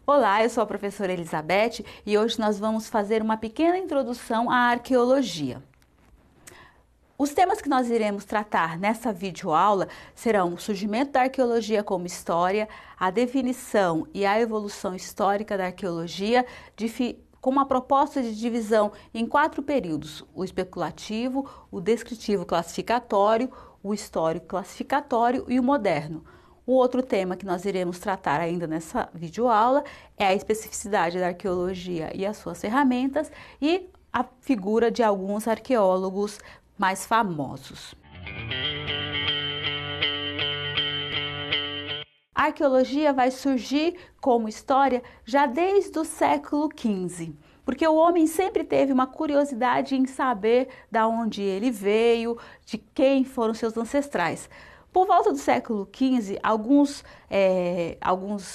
Olá, eu sou a professora Elizabeth e hoje nós vamos fazer uma pequena introdução à arqueologia. Os temas que nós iremos tratar nessa videoaula serão o surgimento da arqueologia como história, a definição e a evolução histórica da arqueologia, com uma proposta de divisão em 4 períodos: o especulativo, o descritivo classificatório, o histórico classificatório e o moderno. O outro tema que nós iremos tratar ainda nessa videoaula é a especificidade da arqueologia e as suas ferramentas e a figura de alguns arqueólogos mais famosos. A arqueologia vai surgir como história já desde o século XV, porque o homem sempre teve uma curiosidade em saber de onde ele veio, de quem foram seus ancestrais. Por volta do século XV, alguns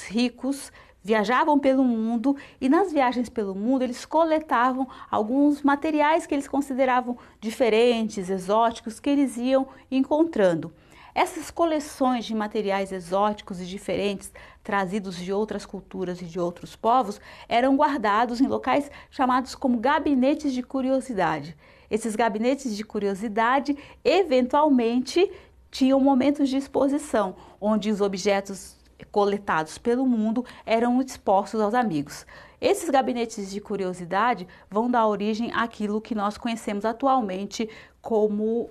ricos viajavam pelo mundo e nas viagens pelo mundo eles coletavam alguns materiais que eles consideravam diferentes, exóticos, que eles iam encontrando. Essas coleções de materiais exóticos e diferentes, trazidos de outras culturas e de outros povos, eram guardados em locais chamados como gabinetes de curiosidade. Esses gabinetes de curiosidade, eventualmente, tinham momentos de exposição, onde os objetos coletados pelo mundo eram expostos aos amigos. Esses gabinetes de curiosidade vão dar origem àquilo que nós conhecemos atualmente como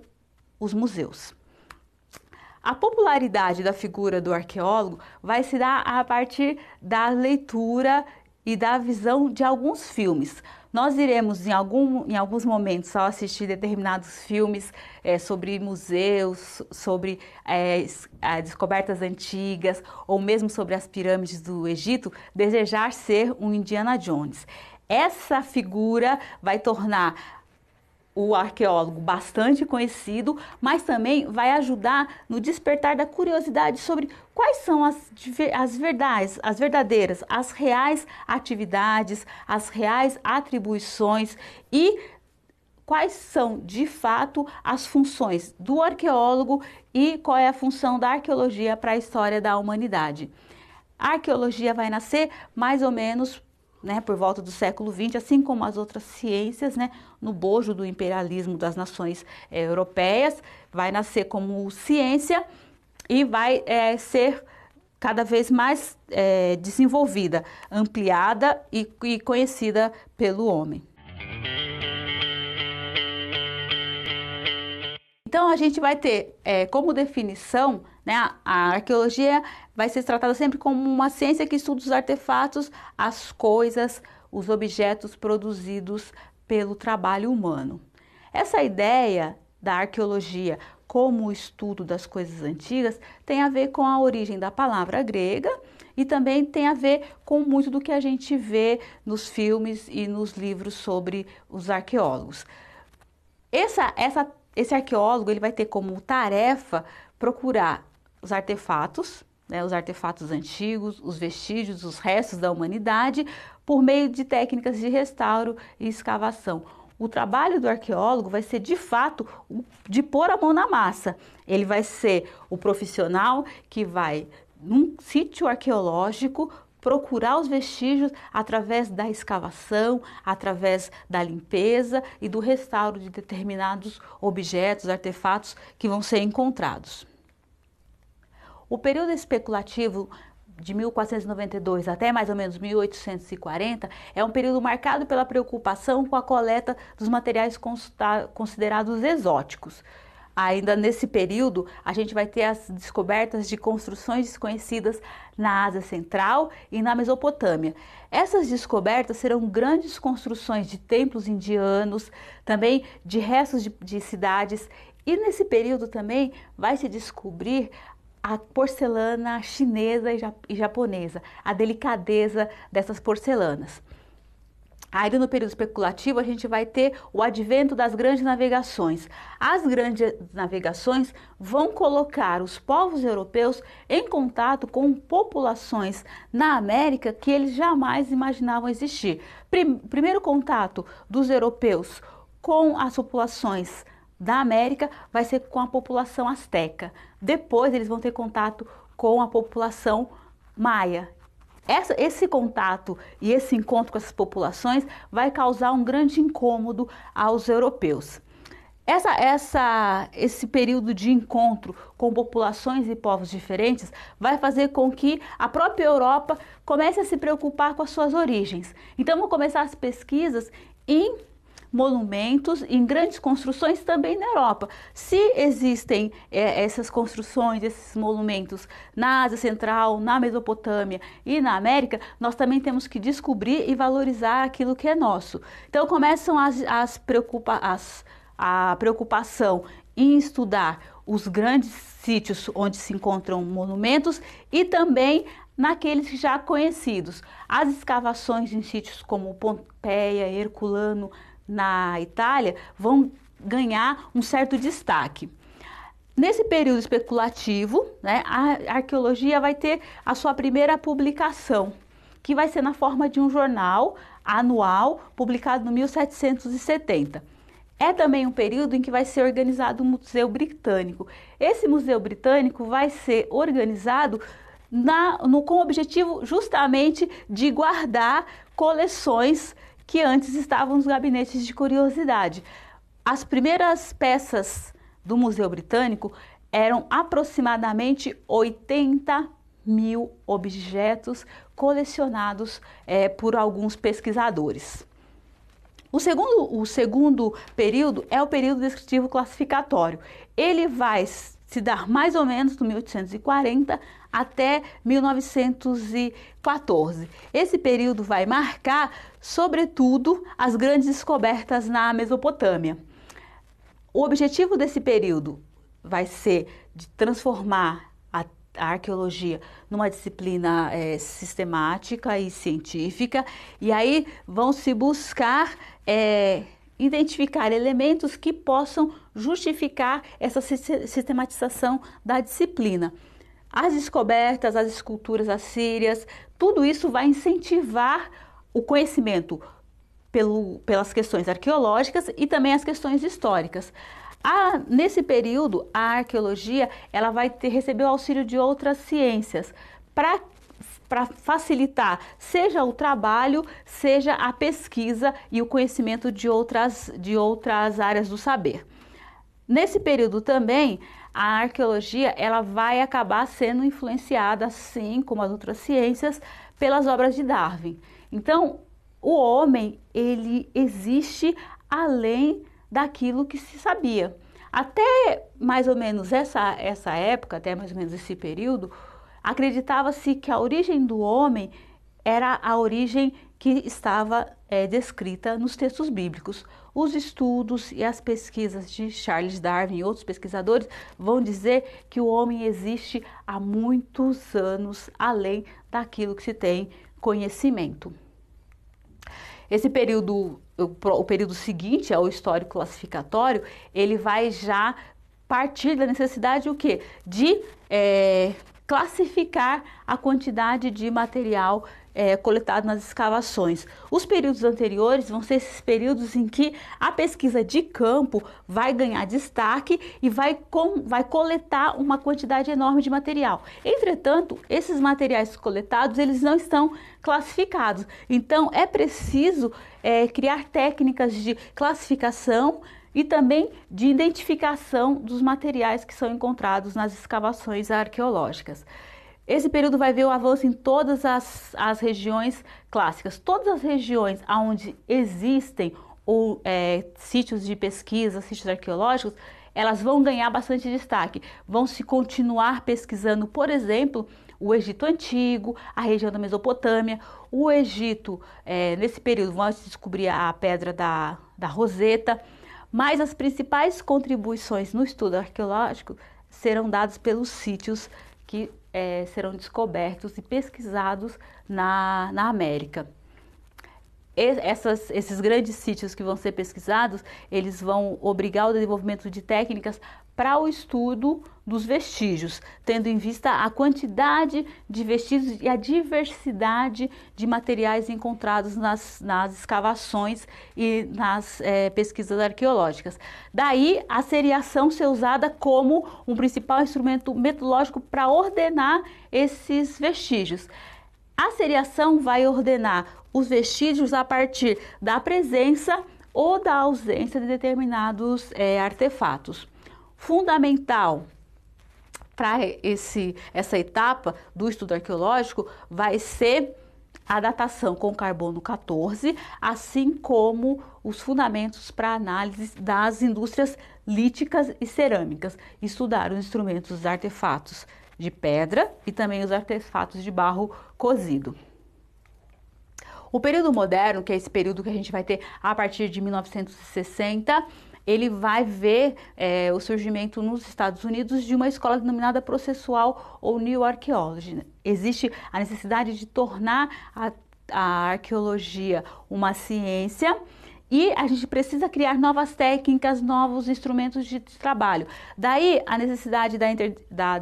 os museus. A popularidade da figura do arqueólogo vai se dar a partir da leitura e da visão de alguns filmes. Nós iremos em alguns momentos, ao assistir determinados filmes sobre museus, sobre descobertas antigas ou mesmo sobre as pirâmides do Egito, desejar ser um Indiana Jones. Essa figura vai tornar o arqueólogo bastante conhecido, mas também vai ajudar no despertar da curiosidade sobre quais são as verdadeiras, as reais atividades, as reais atribuições e quais são de fato as funções do arqueólogo e qual é a função da arqueologia para a história da humanidade. A arqueologia vai nascer mais ou menos por volta do século XX, assim como as outras ciências, no bojo do imperialismo das nações europeias, vai nascer como ciência e vai ser cada vez mais desenvolvida, ampliada e conhecida pelo homem. Então a gente vai ter como definição, a arqueologia vai ser tratada sempre como uma ciência que estuda os artefatos, as coisas, os objetos produzidos pelo trabalho humano. Essa ideia da arqueologia como o estudo das coisas antigas tem a ver com a origem da palavra grega e também tem a ver com muito do que a gente vê nos filmes e nos livros sobre os arqueólogos. Esse arqueólogo ele vai ter como tarefa procurar os artefatos antigos, os vestígios, os restos da humanidade, por meio de técnicas de restauro e escavação. O trabalho do arqueólogo vai ser, de fato, de pôr a mão na massa. Ele vai ser o profissional que vai, num sítio arqueológico, procurar os vestígios através da escavação, através da limpeza e do restauro de determinados objetos, artefatos que vão ser encontrados. O período especulativo de 1492 até mais ou menos 1840 é um período marcado pela preocupação com a coleta dos materiais considerados exóticos. Ainda nesse período, a gente vai ter as descobertas de construções desconhecidas na Ásia Central e na Mesopotâmia. Essas descobertas serão grandes construções de templos indianos, também de restos de cidades, e nesse período também vai se descobrir a porcelana chinesa e japonesa, a delicadeza dessas porcelanas. Ainda no período especulativo, a gente vai ter o advento das grandes navegações. As grandes navegações vão colocar os povos europeus em contato com populações na América que eles jamais imaginavam existir. Primeiro contato dos europeus com as populações da América vai ser com a população asteca. Depois eles vão ter contato com a população maia. Esse contato e esse encontro com essas populações vai causar um grande incômodo aos europeus. Esse período de encontro com populações e povos diferentes vai fazer com que a própria Europa comece a se preocupar com as suas origens. Então vão começar as pesquisas em monumentos, em grandes construções também na Europa. Se existem essas construções, esses monumentos na Ásia Central, na Mesopotâmia e na América, nós também temos que descobrir e valorizar aquilo que é nosso. Então começam a preocupação em estudar os grandes sítios onde se encontram monumentos e também naqueles já conhecidos. As escavações em sítios como Pompeia, Herculano, na Itália, vão ganhar um certo destaque. Nesse período especulativo, né, a arqueologia vai ter a sua primeira publicação, que vai ser na forma de um jornal anual, publicado no 1770. É também um período em que vai ser organizado o Museu Britânico. Esse Museu Britânico vai ser organizado com o objetivo justamente de guardar coleções que antes estavam nos gabinetes de curiosidade. As primeiras peças do Museu Britânico eram aproximadamente 80.000 objetos colecionados por alguns pesquisadores. O segundo período é o período descritivo classificatório. Ele vai se dar mais ou menos do 1840 até 1914. Esse período vai marcar, sobretudo, as grandes descobertas na Mesopotâmia. O objetivo desse período vai ser de transformar a arqueologia numa disciplina sistemática e científica, e aí vão se buscar identificar elementos que possam justificar essa sistematização da disciplina. As descobertas, as esculturas assírias, tudo isso vai incentivar o conhecimento pelas questões arqueológicas e também as questões históricas. Nesse período, a arqueologia ela vai receber o auxílio de outras ciências para facilitar seja o trabalho, seja a pesquisa e o conhecimento de outras áreas do saber. Nesse período também, a arqueologia ela vai acabar sendo influenciada, assim como as outras ciências, pelas obras de Darwin. Então, o homem, ele existe além daquilo que se sabia. Até mais ou menos essa época, até mais ou menos esse período, acreditava-se que a origem do homem era a origem que estava descrita nos textos bíblicos. Os estudos e as pesquisas de Charles Darwin e outros pesquisadores vão dizer que o homem existe há muitos anos além daquilo que se tem conhecimento. Esse período, o período seguinte ao histórico classificatório, ele vai já partir da necessidade de classificar a quantidade de material coletado nas escavações. Os períodos anteriores vão ser esses períodos em que a pesquisa de campo vai ganhar destaque e vai coletar uma quantidade enorme de material. Entretanto, esses materiais coletados, eles não estão classificados. Então, é preciso criar técnicas de classificação e também de identificação dos materiais que são encontrados nas escavações arqueológicas. Esse período vai ver o avanço em todas as regiões clássicas. Todas as regiões onde existem sítios de pesquisa, sítios arqueológicos, elas vão ganhar bastante destaque. Vão se continuar pesquisando, por exemplo, o Egito Antigo, a região da Mesopotâmia. O Egito, nesse período, vão se descobrir a pedra da Roseta. Mas as principais contribuições no estudo arqueológico serão dadas pelos sítios que serão descobertos e pesquisados na América. Esses grandes sítios que vão ser pesquisados, eles vão obrigar o desenvolvimento de técnicas para o estudo dos vestígios, tendo em vista a quantidade de vestígios e a diversidade de materiais encontrados nas escavações e nas pesquisas arqueológicas. Daí a seriação ser usada como um principal instrumento metodológico para ordenar esses vestígios. A seriação vai ordenar os vestígios a partir da presença ou da ausência de determinados artefatos. Fundamental para essa etapa do estudo arqueológico vai ser a datação com carbono 14, assim como os fundamentos para análise das indústrias líticas e cerâmicas, estudar os instrumentos, os artefatos de pedra e também os artefatos de barro cozido. O período moderno, que é esse período que a gente vai ter a partir de 1960, ele vai ver o surgimento nos Estados Unidos de uma escola denominada processual ou New Archaeology. Existe a necessidade de tornar a arqueologia uma ciência e a gente precisa criar novas técnicas, novos instrumentos de trabalho. Daí a necessidade da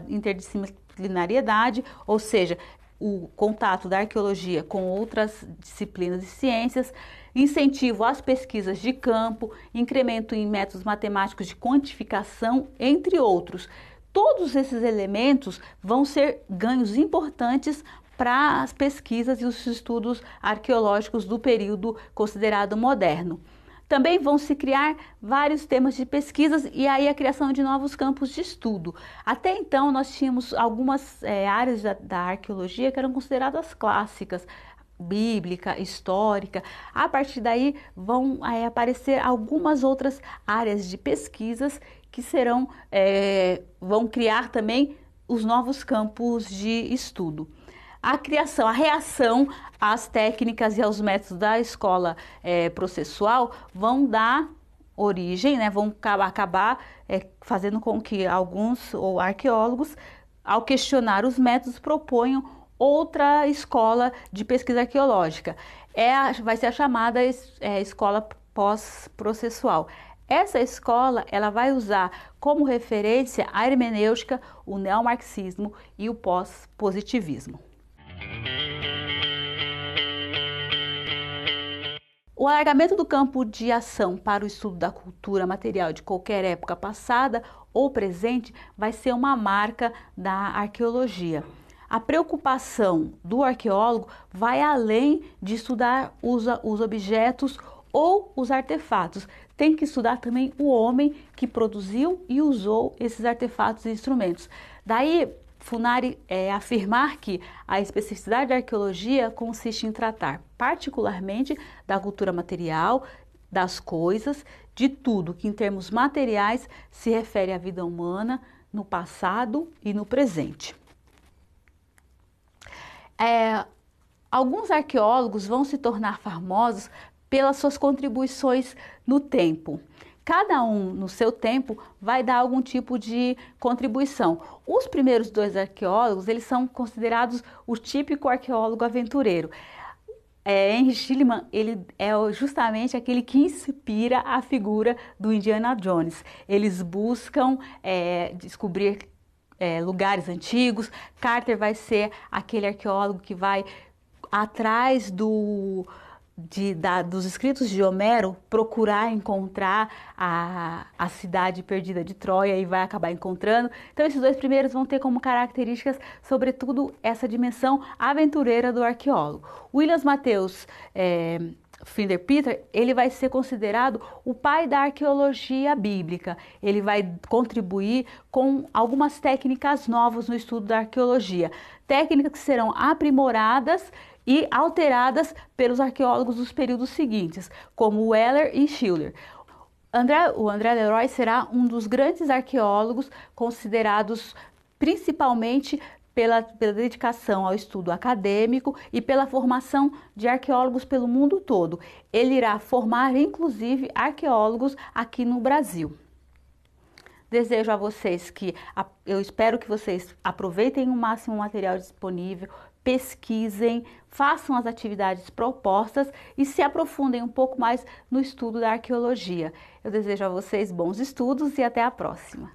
interdisciplinariedade, ou seja, o contato da arqueologia com outras disciplinas de ciências, incentivo às pesquisas de campo, incremento em métodos matemáticos de quantificação, entre outros. Todos esses elementos vão ser ganhos importantes para as pesquisas e os estudos arqueológicos do período considerado moderno. Também vão se criar vários temas de pesquisas e aí a criação de novos campos de estudo. Até então nós tínhamos algumas áreas da arqueologia que eram consideradas clássicas, bíblica, histórica. A partir daí vão aparecer algumas outras áreas de pesquisas que vão criar também os novos campos de estudo. A reação às técnicas e aos métodos da escola processual vão dar origem, vão acabar fazendo com que alguns arqueólogos, ao questionar os métodos, proponham outra escola de pesquisa arqueológica. Vai ser a chamada escola pós-processual. Essa escola ela vai usar como referência a hermenêutica, o neomarxismo e o pós-positivismo. O alargamento do campo de ação para o estudo da cultura material de qualquer época passada ou presente vai ser uma marca da arqueologia. A preocupação do arqueólogo vai além de estudar os objetos ou os artefatos. Tem que estudar também o homem que produziu e usou esses artefatos e instrumentos. Daí, Funari afirmar que a especificidade da arqueologia consiste em tratar particularmente da cultura material, das coisas, de tudo que em termos materiais se refere à vida humana no passado e no presente. Alguns arqueólogos vão se tornar famosos pelas suas contribuições no tempo. Cada um, no seu tempo, vai dar algum tipo de contribuição. Os primeiros dois arqueólogos, eles são considerados o típico arqueólogo aventureiro. Henry Schliemann, ele é justamente aquele que inspira a figura do Indiana Jones. Eles buscam descobrir lugares antigos. Carter vai ser aquele arqueólogo que vai atrás dos escritos de Homero, procurar encontrar a cidade perdida de Troia e vai acabar encontrando. Então esses dois primeiros vão ter como características, sobretudo, essa dimensão aventureira do arqueólogo. William Matheus Finder-Peter, ele vai ser considerado o pai da arqueologia bíblica. Ele vai contribuir com algumas técnicas novas no estudo da arqueologia. Técnicas que serão aprimoradas e alteradas pelos arqueólogos dos períodos seguintes, como Weller e Schiller. O André Leroy será um dos grandes arqueólogos considerados principalmente pela dedicação ao estudo acadêmico e pela formação de arqueólogos pelo mundo todo. Ele irá formar, inclusive, arqueólogos aqui no Brasil. Desejo a vocês eu espero que vocês aproveitem o máximo o material disponível, pesquisem, façam as atividades propostas e se aprofundem um pouco mais no estudo da arqueologia. Eu desejo a vocês bons estudos e até a próxima.